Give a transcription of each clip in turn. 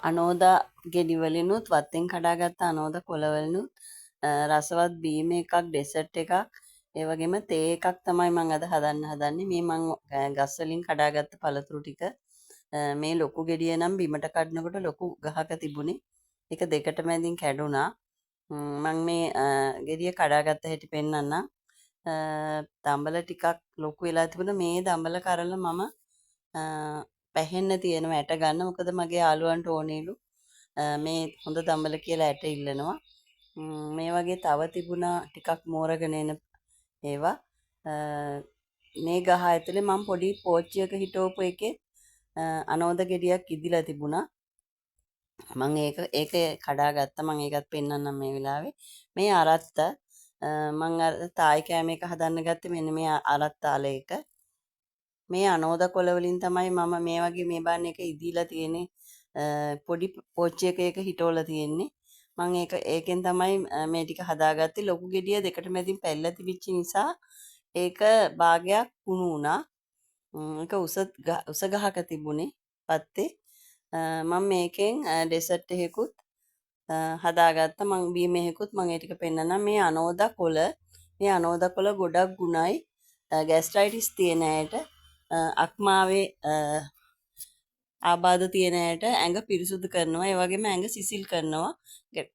අනෝදා ගෙඩි වලිනුත් වත්තෙන් කඩාගත්ත අනෝදා කොළ වලිනුත් රසවත් බීම එකක් ඩෙසර්ට් එකක් ඒ වගේම තේ එකක් තමයි මම අද හදන්නේ මේ මම ගස් වලින් කඩාගත්ත පළතුරු ටික මේ ලොකු ගෙඩිය නම් බිමට කඩනකොට ලොකු ගහක තිබුණේ ඒක දෙකට මැදින් කැඩුනා මම මේ ගෙඩිය කඩාගත්ත හැටි පෙන්නන්නම් දම්බල ටිකක් ලොකු වෙලා තිබුණා මේ දම්බල කරලා මම පැහෙන්න තියෙනවා ඇට ගන්න මොකද මගේ යාළුවන්ට ඕනේලු මේ හොඳ දම්බල කියලා ඇට ඉල්ලනවා මේ වගේ තව තිබුණා ටිකක් මෝරගෙන එන ඒවා මේ ගහ ඇතුලේ මම පොඩි පෝච්චියක හිටවපු එකේ අනෝද ගෙඩියක් ඉදිලා තිබුණා මම ඒක කඩා ගත්තා මම ඒකත් පෙන්නන්නම් මේ වෙලාවේ මේ අරත්ත මම අර තායි කෑම එක හදන්න ගත්තේ මෙන්න මේ අරත් තාලයක මේ අනෝද කොළ වලින් තමයි මම මේ වගේ මේ බාන්න එක ඉදීලා තියෙන්නේ පොඩි පෝච්චියක එක හිටවලා තියෙන්නේ මම ඒකෙන් තමයි මේ ටික හදාගත්තේ ලොකු ගෙඩිය දෙකට මැදින් පැල්ලලා තිබිච්ච නිසා ඒක භාගයක් කුණු වුණා ඒක උස ගහක තිබුණේ පත්තේ මම මේකෙන් ඩෙසර්ට් එකකුත් හදාගත්තා මම බීම එකකුත් මම ඒ ටික පෙන්නන්නම් මේ අනෝදා කොළ ගොඩක් ගුණයි ગેස්ට්‍රයිටිස් තියෙන අයට අක්මාවේ ආබාධ තියෙන අයට ඇඟ පිරිසුදු කරනවා ඒ වගේම ඇඟ සිසිල් කරනවා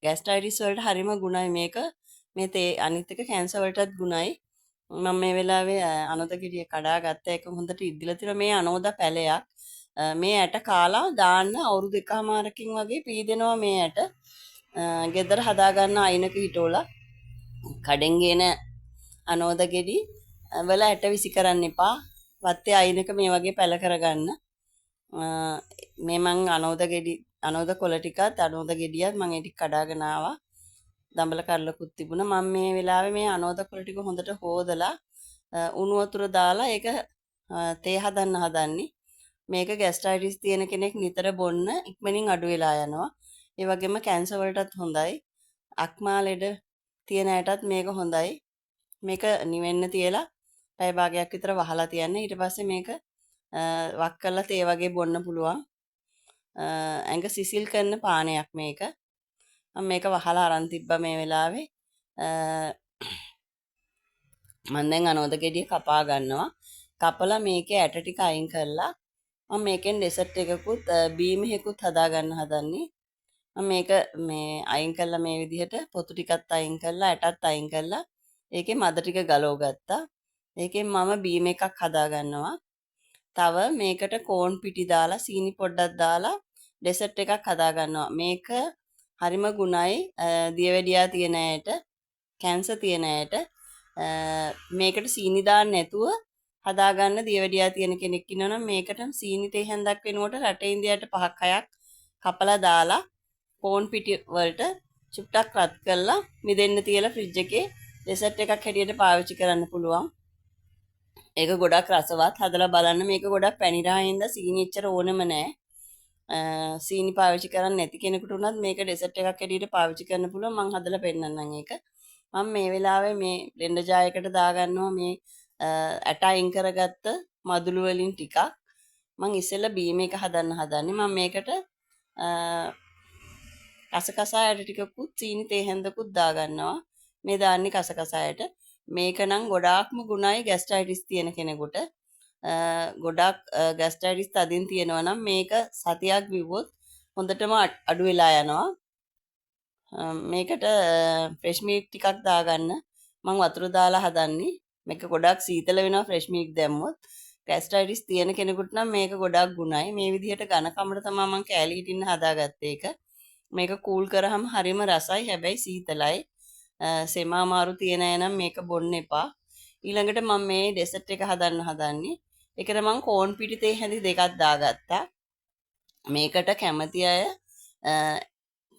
ગેස්ට්‍රයිටිස් වලට හරිම ගුණයි මේක මේ තේ අනිත් එක කැන්සර් වලටත් ගුණයි මම මේ වෙලාවේ අනෝද ගෙඩිය කඩා ගත්ත එක හොඳට ඉද්දිලා තියෙනවා මේ අනෝද පැලයක් මේ ඇට කාලා දාන්න අවුරුදු 1කමාරකින් වගේ පීදෙනවා මේ ඇට ගෙදර හදාගන්න අයිනක හිටෝලා කඩෙන් ගේන අනෝද ගෙඩි වල ඇට විසි කරන්න එපා වත්තේ අයිනක මේ වගේ පැල කරගන්න මේ මං අනෝද කොළ ටිකත් අනෝද ගෙඩියත් මම ඒ ටික කඩාගෙන ආවා දඹල කරලකුත් තිබුණා මම මේ වෙලාවේ මේ අනෝද කොළ ටික හොඳට හොදලා උණු වතුර දාලා ඒක තේ හදන්නේ මේක ગેස්ට්‍රයිටිස් තියෙන කෙනෙක් නිතර බොන්න ඉක්මනින් අඩු වෙලා යනවා ඒ වගේම කැන්සර් වලටත් හොඳයි අක්මා ලෙඩ තියෙන අයටත් මේක හොඳයි මේක නිවෙන්න තියලා පැය භාගයක් විතර වහලා තියන්න ඊට පස්සේ මේක වක් කරලා තේ වගේ බොන්න පුළුවන් ඇඟ සිසිල් කරන පානයක් මේක මම මේක වහලා අරන් තිබ්බා මේ වෙලාවේ මම දැන් අනෝද ගෙඩිය කපා ගන්නවා කපලා මේකේ ඇට ටික අයින් කරලා මම මේකෙන් ඩෙසර්ට් එකකුත් බීම එකකුත් හදා ගන්න හදන්නේ මම මේක මේ අයින් කරලා මේ විදිහට පොතු ටිකත් අයින් කරලා ඇටත් අයින් කරලා ඒකේ මද ටික ගලව ගත්තා ඒකෙන් මම බීම එකක් හදා ගන්නවා තව මේකට කෝන් පිටි දාලා සීනි පොඩ්ඩක් දාලා ඩෙසර්ට් එකක් හදා ගන්නවා මේක හරිම ගුණයි දියවැඩියා තියෙන අයට කැන්සර් තියෙන අයට මේකට සීනි දාන්න නැතුව හදාගන්න දියවැඩියා තියෙන කෙනෙක් ඉන්නවනම් මේකට සීනි තේ හැන්දක් වෙනකොට රටේ ඉන්දියාට 5ක් 6ක් කපලා දාලා කෝන් පිටි වලට චුට්ටක් රත් කරලා මිදෙන්න තියලා ෆ්‍රිජ් එකේ ඩෙසර්ට් එකක් හැටියට පාවිච්චි කරන්න පුළුවන් ඒක ගොඩක් රසවත් හදලා බලන්න මේක ගොඩක් පැණි රහින්ද සීනි එච්චර ඕනෙම නැහැ සීනි පාවිච්චි කරන්නේ නැති කෙනෙකුට උනත් මේක ඩෙසර්ට් එකක් හැටියට පාවිච්චි කරන්න පුළුවන් මම හදලා පෙන්නන්නම් ඒක මම මේ වෙලාවේ මේ බ්ලෙන්ඩර් ජායකට දාගන්නවා මේ ඇට අයින් කරගත්ත මදුළු වලින් ටිකක් මම ඉස්සෙල්ලා බීම එක හදන්නේ මම මේකට කසකසායට ටිකකුත් සීනි තේ හැන්දකුත් දාගන්නවා මේ දාන්නේ කසකසායට මේක නම් ගොඩාක්ම ගුණයි ગેස්ට්‍රයිටිස් තියෙන කෙනෙකුට ගොඩක් ગેස්ට්‍රයිටිස් තදින් තියෙනවා නම් මේක සතියක් බිව්වොත් හොඳටම අඩු වෙලා යනවා මේකට ෆ්‍රෙෂ් මිල්ක් ටිකක් දාගන්න මම වතුර දාලා හදන්නේ මේක ගොඩක් සීතල වෙනවා ෆ්‍රෙෂ් මිල්ක් දැම්මොත් ગેස්ට්‍රයිටිස් තියෙන කෙනෙකුට නම් මේක ගොඩක් ගුණයි මේ විදිහට ඝන කමර තමයි මම කෑලි හිටින්න හදාගත්තේ ඒක මේක කූල් කරාම හරිම රසයි හැබැයි සීතලයි සෙමා මාරු තියෙන අය නම් මේක බොන්න එපා ඊළඟට මම මේ ඩෙසර්ට් එක හදන්නේ ඒකට මම කෝන් පිටි තේ හැඳි දෙකක් දාගත්තා මේකට කැමති අය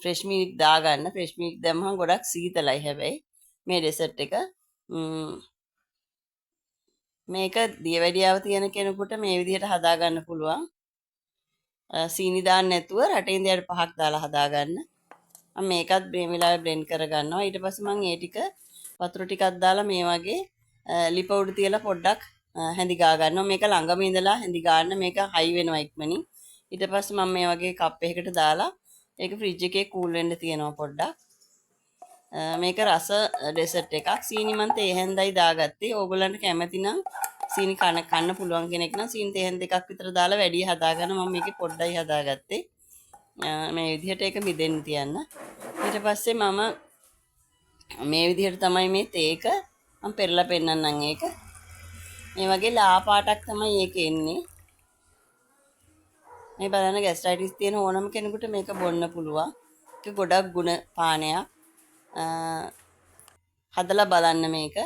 ෆ්‍රෙෂ් මිල්ක් දාගන්න ෆ්‍රෙෂ් මිල්ක් දැම්මම ගොඩක් සීතලයි හැබැයි මේ ඩෙසර්ට් එක මේක දියවැඩියාව තියෙන කෙනෙකුට මේ විදිහට හදාගන්න පුළුවන් සීනි දාන්න නැතුව රටේ ඉඳලා 5ක් දාලා හදාගන්න මම මේකත් මේ වෙලාවේ බ්ලෙන්ඩ් කරගන්නවා ඊට පස්සේ මම ඒ ටික වතුර ටිකක් දාලා මේ වගේ ලිප උඩ තියලා පොඩ්ඩක් හැඳි ගා ගන්නවා මේක ළඟම ඉඳලා හැඳි ගන්න මේක හයි වෙනවා ඉක්මනින් ඊට පස්සේ මම මේ වගේ කප් එකකට දාලා ඒක ෆ්‍රිජ් එකේ කූල් වෙන්න තියනවා පොඩ්ඩක්. මේක රස ඩෙසර්ට් එකක්. සීනි මන් තේ හැන්දයි දාගත්තේ. ඕගොල්ලන්ට කැමති නම් සීනි කන්න පුළුවන් කෙනෙක් නම් සීනි තේ හැන්ද එකක් විතර දාලා වැඩි හදාගන්න. මම මේකේ පොඩ්ඩයි හදාගත්තේ. මේ විදිහට ඒක මිදෙන්න තියන්න. ඊට පස්සේ මම මේ විදිහට තමයි මේ තේක මම පෙරලා පෙන්නන්නම් ඒක. මේ වගේ ලා පාටක් තමයි ඒක එන්නේ. මේ බලන්න ગેස්ට්‍රයිටිස් තියෙන ඕනම කෙනෙකුට මේක බොන්න පුළුවන්. ඒක ගොඩක් ගුණ පානයක්. හදලා බලන්න මේක.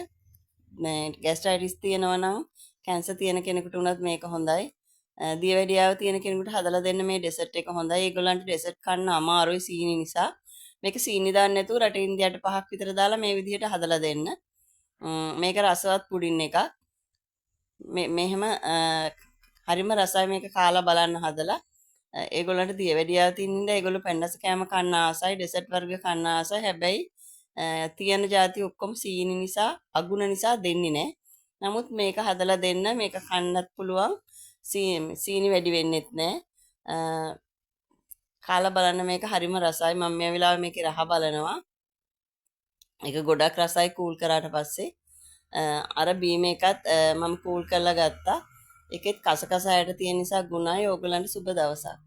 මේ ગેස්ට්‍රයිටිස් තියෙනවා නම් කැන්සර් තියෙන කෙනෙකුට උනත් මේක හොඳයි. දියවැඩියාව තියෙන කෙනෙකුට හදලා දෙන්න මේ ඩෙසර්ට් එක හොඳයි. ඒගොල්ලන්ට ඩෙසර්ට් කන්න අමාරුයි සීනි නිසා. මේක සීනි දාන්න නැතුව රට ඉන්දියාට 5ක් විතර දාලා මේ විදිහට හදලා දෙන්න. මේක රසවත් පුඩින් එකක්. මෙහෙම හරිම රසයි මේක කාලා බලන්න හදලා. ඒගොල්ලන්ට දියවැඩියාව තියෙන ඉඳලා ඒගොල්ලෝ පැණ්ඩස කෑම කන්න ආසයි, ඩෙසර්ට් වර්ග කන්න ආසයි. හැබැයි තියෙන ಜಾති ඔක්කොම සීනි නිසා, අගුණ නිසා දෙන්නේ නැහැ. නමුත් මේක හදලා දෙන්න මේක කන්නත් පුළුවන්. සීනි වැඩි වෙන්නෙත් නැහැ. කාලා බලන්න මේක හරිම රසයි. මම මේ වෙලාවේ මේකේ රහ බලනවා. ඒක ගොඩක් රසයි කූල් කරාට පස්සේ. අර බීම එකත් මම කූල් කරලා ගත්තා. ඒකෙත් කස කස ඇට තියෙන නිසා ගුණයි. ඕගලන්ට සුබ දවසක්.